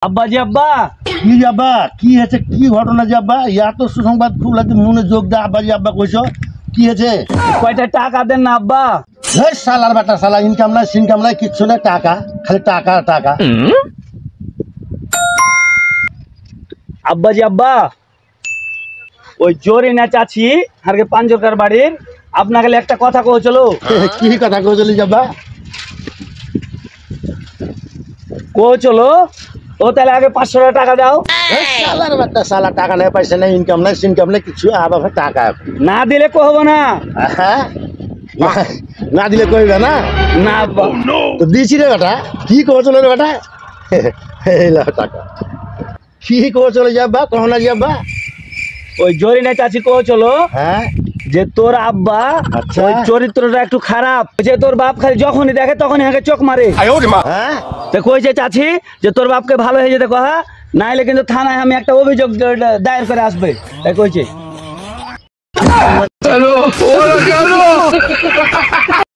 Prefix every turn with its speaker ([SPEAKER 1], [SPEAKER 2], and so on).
[SPEAKER 1] আব্বা জি আব্বা
[SPEAKER 2] কি আব্বা কি হয়েছে কি ঘটনা যে আব্বা এত সুসংবাদ খুব লাগে মনে যোগ দে আব্বা জি আব্বা কইছো কি হয়েছে
[SPEAKER 1] কয়টা টাকা দেন না আব্বা।
[SPEAKER 2] এই শালার বেটা শালা ইনকাম নাই সিনকাম নাই কিচ্ছু নাই টাকা খালি টাকা টাকা
[SPEAKER 1] আব্বা জি আব্বা ওই জোরে না চাচি হারকে পাঞ্জরকার বাড়ির আপনাকে একটা কথা কো চলো।
[SPEAKER 2] কি কথা কইছলি আব্বা
[SPEAKER 1] কো চলো ও তাহলে আগে 500 টাকা দাও।
[SPEAKER 2] শালার বেটা শালা টাকা নাই পয়সা নাই ইনকাম নাই সিনকাম নাই কিচ্ছু আবার টাকা
[SPEAKER 1] না দিলে কহব না।
[SPEAKER 2] হ্যাঁ না দিলে কইবে না
[SPEAKER 1] না আব্বা
[SPEAKER 2] তো দিছি রে বেটা কি কইছল রে বেটা এই লা টাকা কি কইছল যাবা কোন না যাবা
[SPEAKER 1] ওই জোরে না চাচি কো চলো
[SPEAKER 2] হ্যাঁ
[SPEAKER 1] যে তোর আব্বা
[SPEAKER 2] আচ্ছা।
[SPEAKER 1] ওই চরিত্রটা একটু খারাপ, যে তোর বাপ খালি যখনই দেখে তখনই হাকে চোখ মারে।
[SPEAKER 2] হ্যাঁ
[SPEAKER 1] তো কইছে চাচি যে তোর বাপকে ভালো হয়ে যেতে কহা, নাইলে কিন্তু থানায় আমি একটা অভিযোগ দায়ের করে আসবে তাই কইছে।